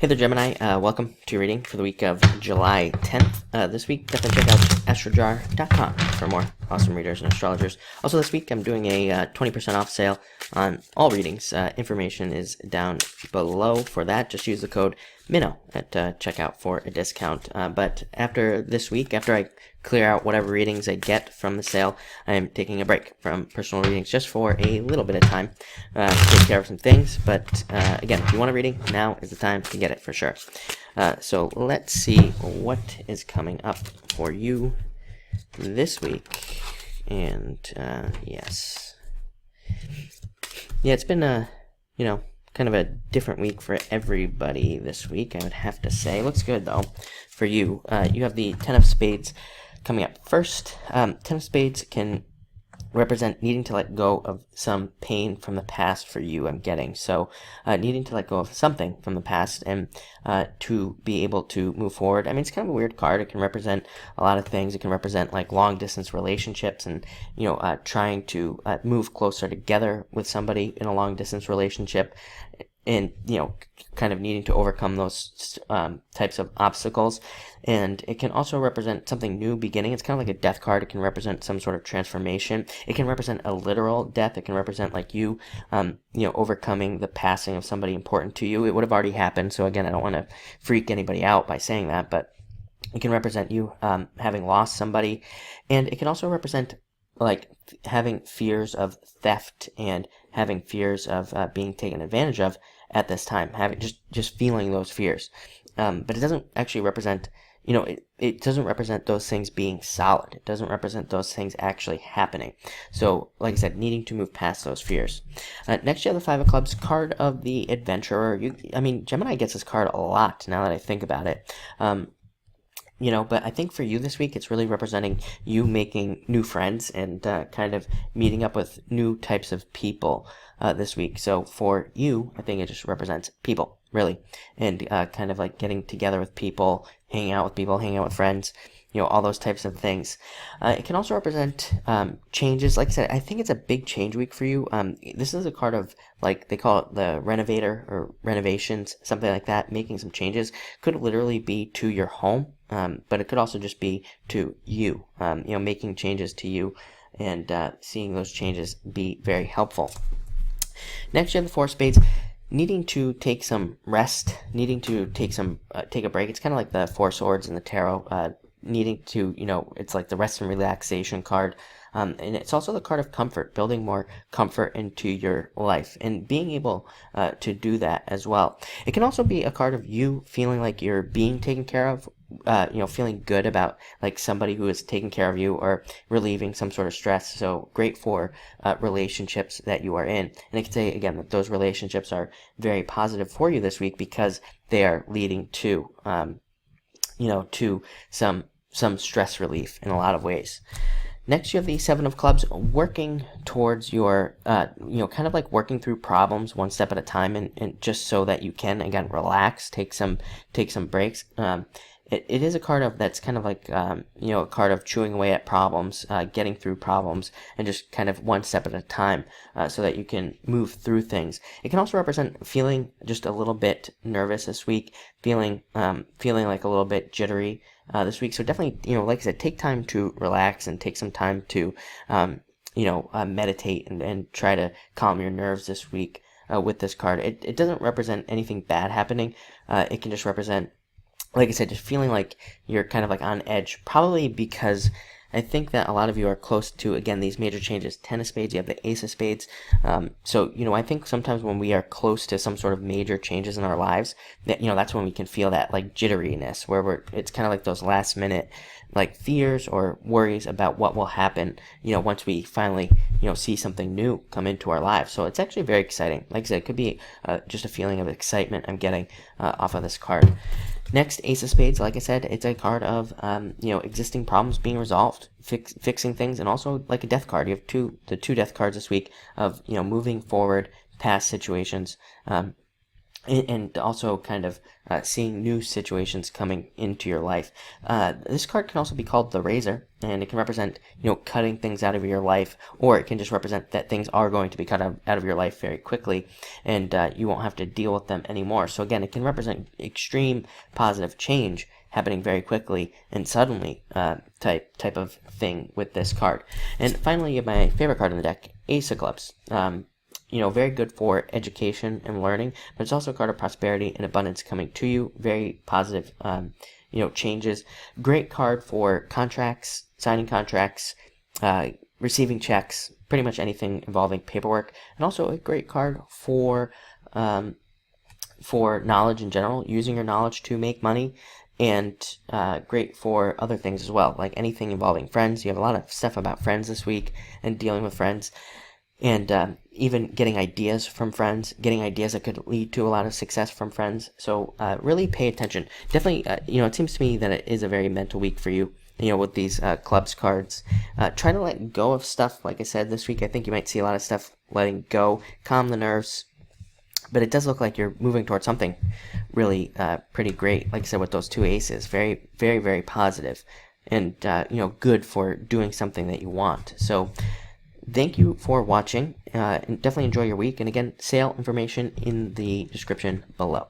Hey there, Gemini. Welcome to your reading for the week of July 10th. This week, definitely check out astrojar.com for more awesome readers and astrologers. Also, this week, I'm doing a 20% off sale on all readings. Information is down below for that. Just use the code MINNOW at checkout for a discount. But after this week, after I clear out whatever readings I get from the sale, I am taking a break from personal readings just for a little bit of time to take care of some things. But again, if you want a reading, now is the time to get it for sure. So let's see what is coming up for you this week. And yes, it's been a kind of a different week for everybody this week, I would have to say. Looks good though for you. You have the Ten of Spades coming up first. Ten of Spades can represent needing to let go of some pain from the past for you, I'm getting. So needing to let go of something from the past and to be able to move forward. I mean, it's kind of a weird card. It can represent a lot of things. It can represent like long distance relationships and, trying to move closer together with somebody in a long distance relationship. And, kind of needing to overcome those types of obstacles. And it can also represent something new beginning. It's kind of like a death card. It can represent some sort of transformation. It can represent a literal death. It can represent like you, overcoming the passing of somebody important to you. It would have already happened. So again, I don't want to freak anybody out by saying that, but it can represent you having lost somebody. And it can also represent like having fears of theft and having fears of being taken advantage of at this time, having just feeling those fears. But it doesn't actually represent, it doesn't represent those things being solid. It doesn't represent those things actually happening. So, like I said, needing to move past those fears. Next, you have the Five of Clubs, card of the adventurer. Gemini gets this card a lot now that I think about it. But I think for you this week, it's really representing you making new friends and kind of meeting up with new types of people this week. So for you, I think it just represents people, really, and kind of like getting together with people, hanging out with friends, all those types of things. It can also represent changes. Like I said, I think it's a big change week for you. This is a card of, like, they call it the renovator or renovations, something like that. Making some changes could literally be to your home, but it could also just be to you, making changes to you and seeing those changes be very helpful. Next, you have the Four of Spades. Needing to take some rest, needing to take a break. It's kind of like the Four Swords in the tarot. Needing to, it's like the rest and relaxation card. And it's also the card of comfort, building more comfort into your life and being able to do that as well. It can also be a card of you feeling like you're being taken care of, feeling good about like somebody who is taking care of you or relieving some sort of stress. So great for relationships that you are in. And I can say again that those relationships are very positive for you this week because they are leading to, to some stress relief in a lot of ways. Next, you have the Seven of Clubs, working towards your, kind of like working through problems one step at a time, and just so that you can, again, relax, take some breaks. It is a card of that's kind of like, a card of chewing away at problems, getting through problems, and just kind of one step at a time, so that you can move through things. It can also represent feeling just a little bit nervous this week, feeling like a little bit jittery this week. So definitely, like I said, take time to relax and take some time to, meditate and try to calm your nerves this week with this card. It doesn't represent anything bad happening. It can just represent, like I said, just feeling like you're kind of like on edge, probably because I think that a lot of you are close to, again, these major changes. Ten of Spades, you have the Ace of Spades. So, I think sometimes when we are close to some sort of major changes in our lives, that, that's when we can feel that like jitteriness, where it's kind of like those last minute like fears or worries about what will happen, once we finally, see something new come into our lives. So it's actually very exciting. Like I said, it could be just a feeling of excitement I'm getting off of this card. Next, Ace of Spades, like I said, it's a card of, existing problems being resolved, fixing things, and also like a death card. You have the two death cards this week of, moving forward past situations, and also kind of seeing new situations coming into your life. This card can also be called the Razor, and it can represent, cutting things out of your life, or it can just represent that things are going to be cut out of your life very quickly, and you won't have to deal with them anymore. So again, it can represent extreme positive change happening very quickly and suddenly type of thing with this card. And finally, my favorite card in the deck, Ace of Clubs. Very good for education and learning, but it's also a card of prosperity and abundance coming to you. Very positive, changes. Great card for contracts, signing contracts, receiving checks, pretty much anything involving paperwork, and also a great card for knowledge in general, using your knowledge to make money, and great for other things as well, like anything involving friends. You have a lot of stuff about friends this week and dealing with friends. And even getting ideas from friends, getting ideas that could lead to a lot of success from friends. So really pay attention. Definitely, it seems to me that it is a very mental week for you, with these clubs cards. Try to let go of stuff. Like I said, this week I think you might see a lot of stuff letting go, calm the nerves. But it does look like you're moving towards something really pretty great. Like I said, with those two aces, very, very, very positive, and good for doing something that you want. So thank you for watching, and definitely enjoy your week. And again, sale information in the description below.